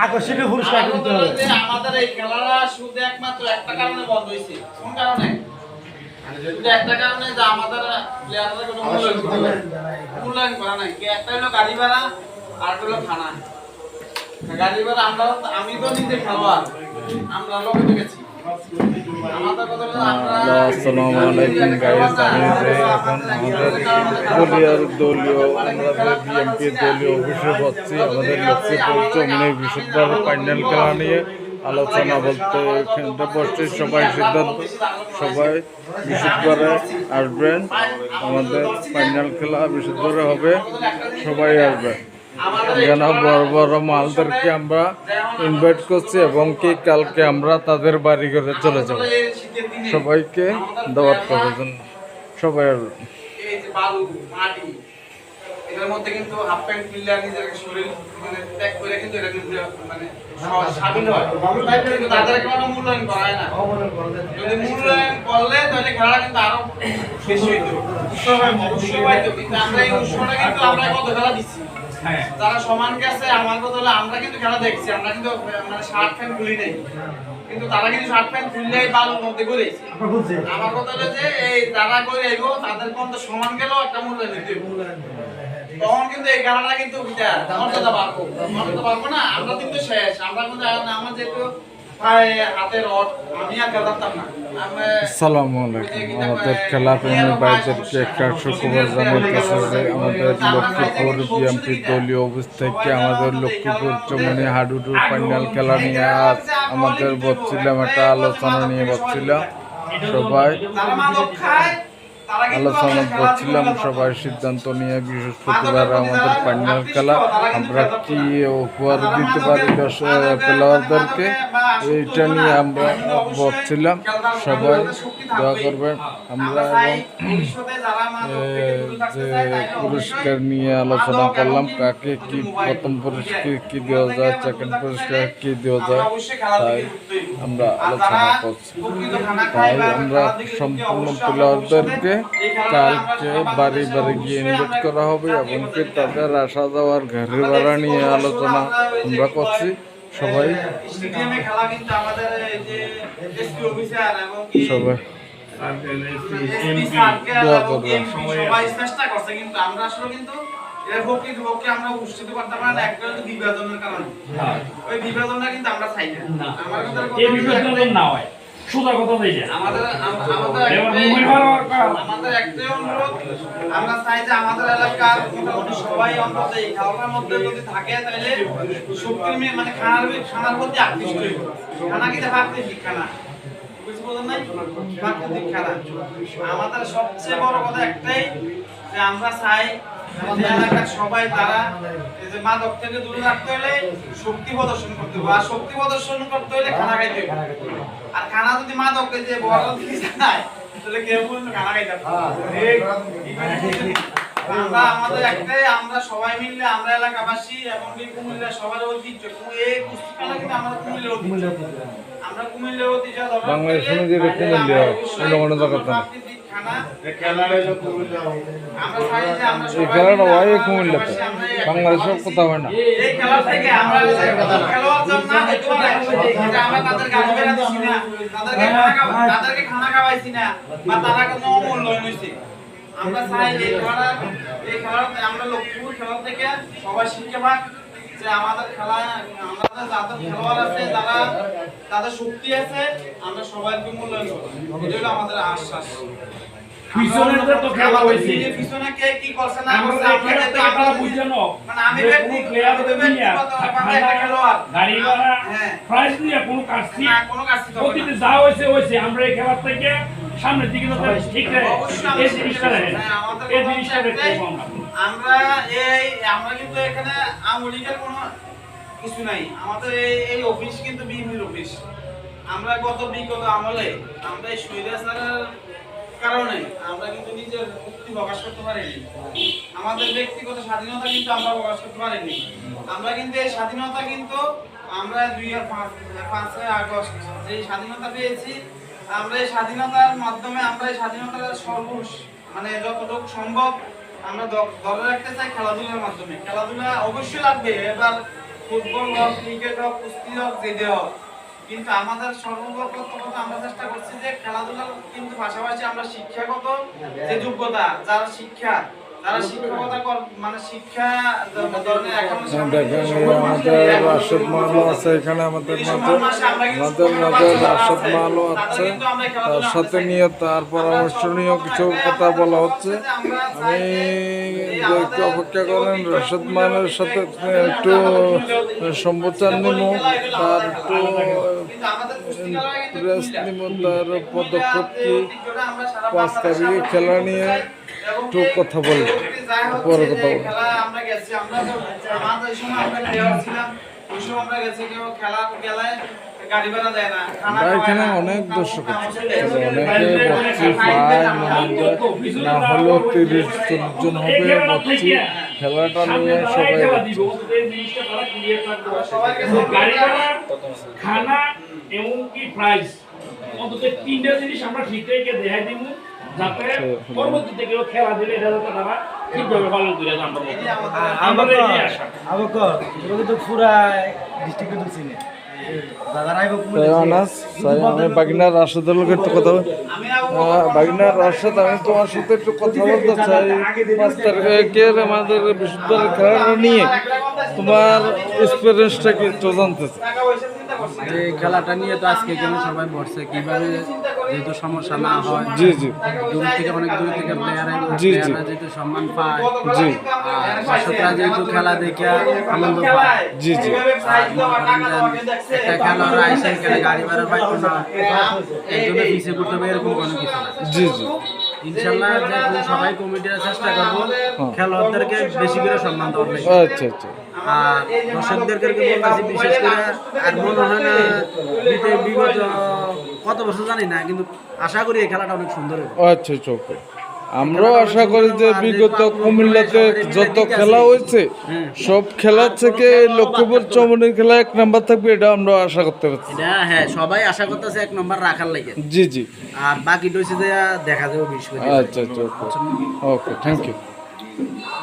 আকর্ষণীয় পুরস্কার আমাদের এই খেলাটা শুধু একমাত্র একটা কারণে বন্ধ হয়েছে। কোন কারণে? একটা কারণে যে আমাদের প্লেয়াররা কোনো মূল্যায়ন করা নাই। একটা হলো গাড়ি ভাড়া আর হলো খানা। গাড়ি ভাড়া আমি তো নিজে খেলোয়াড়, আমরা লোকে দেখেছি। আসসালামু আলাইকুম গাইস, আমি এখন আমাদের দলীয় আমরা বিএমপি দলীয় অফিসে পাচ্ছি। আমাদের লক্ষ্মীপুর চমনের বৃহস্পতিবার ফাইনাল খেলা নিয়ে আলোচনা বলতে এখানটা বসছে। সবাই সিদ্ধান্ত, সবাই বৃহস্পতিবারে আসবেন। আমাদের ফাইনাল খেলা বৃহস্পতিবারে হবে, সবাই আসবেন। এখানে বড় বড় মালদেরকে আমরা ইনভাইট করছি এবং কি কালকে আমরা তাদের বাড়ি ঘরে চলে যাব। সবাইকে দাওয়াত করার জন্য সবাই আসবেন। এটার মধ্যে কিন্তু হাফ প্যান্ট প্লেয়ার নিজের শরীর মানে ত্যাগ করে কিন্তু এটা কিন্তু মানে স্বাধীন হয়, কিন্তু তাদের কোনো মূল্যায়ন করা হয় না। যদি মূল্যায়ন করলে তাহলে খেলাটা কিন্তু আরো বেশি হইতো, অবশ্যই হইতো। কিন্তু আমরা এই উৎসবটা কিন্তু আমরা কত খেলা দিচ্ছি, যারা সমান গেছে আমার কথা হলো আমরা কিন্তু খেলা দেখছি, আমরা কিন্তু মানে শার্ট প্যান্ট খুলি নাই, কিন্তু তারা কিন্তু শার্ট প্যান্ট খুললে বালুর মধ্যে করেছে। আমার কথা হলো যে এই যারা করে এগো তাদের কিন্তু সমান গেলেও একটা মূল্যায়ন দিতে তখন কিন্তু এই খেলাটা কিন্তু মর্যাদা পারবো না। আমরা কিন্তু শেষ, আমরা কিন্তু আমার যেহেতু হাতে রড আমি আর খেলতাম না। আসসালামু আলাইকুম। আমাদের খেলা প্রেমী ভাইদেরকে একটা শুক্রবার জানাইতেছে যে আমাদের লক্ষ্মীপুর বিএমপি দলীয় অফিস থেকে আমাদের লক্ষ্মীপুর চমনি হাডুডুর ফাইনাল খেলা নিয়ে আজ আমাদের বলছিলাম, একটা আলোচনা নিয়ে বলছিলাম। সবাই আলোচনা করছিলাম, সবাই সিদ্ধান্ত নিয়ে বৃহস্পতিবার আমাদের ফাইনাল খেলা আমরা কি উপহার দিতে পারি প্লেয়ারদেরকে, এইটা নিয়ে আমরা বলছিলাম। সবাই দোয়া করবেন। আমরা যে পুরস্কার নিয়ে আলোচনা করলাম, কাকে কি প্রথম পুরস্কার কি দেওয়া যায়, সেকেন্ড পুরস্কার কি দেওয়া যায়, তাই আমরা আলোচনা করছি। তাই আমরা সম্পূর্ণ প্লেয়ারদেরকে কালকে বাড়ি বাড়ি গিয়ে ইনভাইট করা হবে এবং কি তাদের আসা যাওয়ার গাড়ি ভাড়া নিয়ে আলোচনা আমরা করছি। সবাই সবাই দোয়া করবেন। সবাই চেষ্টা করছে, কিন্তু আমরা আসলে কিন্তু এর পক্ষে আমরা উৎসাহিত করতে পারি না। একটা হলো বিভাজনের কারণে, ওই বিভাজনটা কিন্তু আমরা চাই না। আমার কথা এই বিভাজন না হয় সুদা কথা বলে যায়। আমাদের একটাই অনুরোধ, আমরা চাই যে আমাদের এলাকার মোটামুটি সবাই অন্তত এই খেলাটার মধ্যে যদি থাকে তাহলে শক্তির মেয়ে মানে খানার প্রতি আকৃষ্ট হইব। খানা কিন্তু প্রাকৃতিক খানা, প্রাকৃতিক খানা। আমাদের সবচেয়ে বড় কথা একটাই যে আমরা চাই আমাদের এলাকার সবাই তারা এই যে মাদক থেকে দূরে রাখতে হলে শক্তি প্রদর্শন করতে হবে, আর শক্তি প্রদর্শন করতে হলে খানা খাইতে হবে। আর খানা যদি মাদককে যে বড় দিকে যায় তাহলে কেউ বলবে খানা খাইতে হবে। আমরা আমাদের একটাই, আমরা সবাই মিলে আমরা এলাকাবাসী এবং কুমিল্লা সবার ঐতিহ্য এই কুস্তি খেলা কিন্তু আমরা কুমিল্লার ঐতিহ্য, আমরা কুমিল্লার ঐতিহ্য বাংলাদেশের মধ্যে কুমিল্লা অন্য কোনো জায়গাতে না। এই খেলাটা হয় কুমিল্লাতে, বাংলাদেশের কোথাও হয় না। এই খেলা থেকে আমরা খেলোয়াড় জন্য আমরা তাদের গাড়ি বেড়া দিছি না, তাদেরকে খানা খাওয়াইছি না, বা তারা কোনো মূল্যায়ন হয়েছে। আমরা চাই এই খেলাতে আমরা লক্ষ্মীপুর খেলা থেকে সবাই শিক্ষা পাক যে আমাদের খেলায় আমাদের যাদের খেলোয়াড় আছে, যারা তাদের শক্তি আছে, আমরা সবাইকে মূল্যায়ন করব। এটা হলো আমাদের আশ্বাস। পিছনের তো খেলা হইছে, পিছনে কে কি করছে না করছে আমরা বুঝছো না। মানে আমি ব্যক্তি প্লেয়ার নিয়ে একটা খেলোয়াড় গাড়ি ভাড়া প্রাইস নিয়ে কোনো কাজটি না, কোনো কাজটি প্রতিদিন যা হইছে আমরা এই খেলা থেকে সামনের দিকে তো ঠিক আছে। এই জিনিসটা দেখেন, এই জিনিসটা দেখতে আমরা কিন্তু এখানে আমলিগের কোনো কিছু নাই। আমাদের এই অফিস কিন্তু বিএমপির অফিস। আমরা বিগত আমলে আমরা এই স্বৈরাচারের কারণে আমরা কিন্তু নিজের মুক্তি প্রকাশ করতে পারিনি, আমাদের ব্যক্তিগত স্বাধীনতা কিন্তু আমরা প্রকাশ করতে পারিনি। আমরা কিন্তু এই স্বাধীনতা কিন্তু আমরা 2005 আগস্ট যে স্বাধীনতা পেয়েছি, আমরা এই স্বাধীনতার মাধ্যমে আমরা এই স্বাধীনতার মানে যতটুকু সম্ভব আমরা ধরে রাখতে চাই খেলাধুলার মাধ্যমে। খেলাধুলা অবশ্যই লাগবে, এবার ফুটবল হোক, ক্রিকেট হোক, কুস্তি হোক, যেতে হোক, কিন্তু আমাদের সর্বপ্রথম আমরা চেষ্টা করছি যে খেলাধুলার কিন্তু পাশাপাশি আমরা শিক্ষাগত যে যোগ্যতা, যারা শিক্ষকতা মানে শিক্ষা ধরনের এখনো দেখেন আমাদের রাশেদ মালও আছে এখানে আমাদের মাঝে রাশেদ মালও আছে, তার সাথে নিয়ে তার পরামর্শ নিয়েও কিছু কথা বলা হচ্ছে। আমি একটু অপেক্ষা করেন, রাশেদ মালের সাথে একটু সম্প্রচার নিব, তার একটু প্রেস নিব, তার পদক্ষেপ কি 5 তারিখে খেলা নিয়ে একটু কথা বলবো, পরে কথা বলবো। খেলা আমরা গেছি, আমরা তো আমাদের এই সময় আমরা প্লেয়ার ছিলাম, ওই সময় আমরা গেছি, কেউ খেলার গেলায় গাড়ি ভাড়া দেয় না, খানা এখানে অনেক দর্শক আছে, অনেকে বক্সি পায় না হলেও 30-40 জন হবে বক্সি। খেলাটা নিয়ে সবাই খানা এমনকি প্রাইস অন্তত 3টা জিনিস আমরা ঠিক রেখে দেখাই দিব, যাতে পরবর্তীতে কেউ খেলা দিলে এটা যাতে তারা ঠিকভাবে পালন করে আমরা এই আশা। আমি বাগিনার রাশেদের লোকের একটু কথা বাগিনার রাশেদ, আমি তোমার সাথে একটু কথা বলতে চাই 5 তারিখে আমাদের বিশ্ববিদ্যালয়ের খেলাটা নিয়ে তোমার এক্সপিরিয়েন্সটা কি একটু জানতে চাই। যে খেলাটা নিয়ে তো আজকে এখানে সবাই বসছে, কিভাবে যেহেতু সমস্যা না হয়, জি জি অনেক দূর থেকে প্লেয়াররা যেহেতু সম্মান পায়, জি দর্শকরা যেহেতু খেলা দেখে আনন্দ পায়, জি জি একটা খেলোয়াড় আইসে এখানে গাড়ি ভাড়া পাইতো না, এর জন্য পিছিয়ে পড়তে হবে এরকম কোনো কিছু না। জি জি ইনশাল্লাহ যে সবাই কমিটিরা চেষ্টা করবো খেলোয়াড়দেরকে বেশি করে সম্মান দেওয়ার লাগে। আচ্ছা আচ্ছা আর দর্শকদেরকে বলতেছি বিশেষ করে, আর মনে হয় না বিগত কত বছর জানি না, কিন্তু আশা করি এই খেলাটা অনেক সুন্দর হবে। আচ্ছা আচ্ছা ওকে। আমরাও আশা করি যে বিগত কুমিল্লাতে যত খেলা হয়েছে সব খেলা থেকে লক্ষ্মীপুর চৌমনির খেলা 1 নাম্বার থাকবে, এটা আমরা আশা করতে পারছি। হ্যাঁ, সবাই আশা করতেছে 1 নম্বর রাখার লাগে। জি জি আর বাকি রয়েছে যে দেখা যাবে 20 করে। আচ্ছা আচ্ছা ওকে ওকে থ্যাংক ইউ।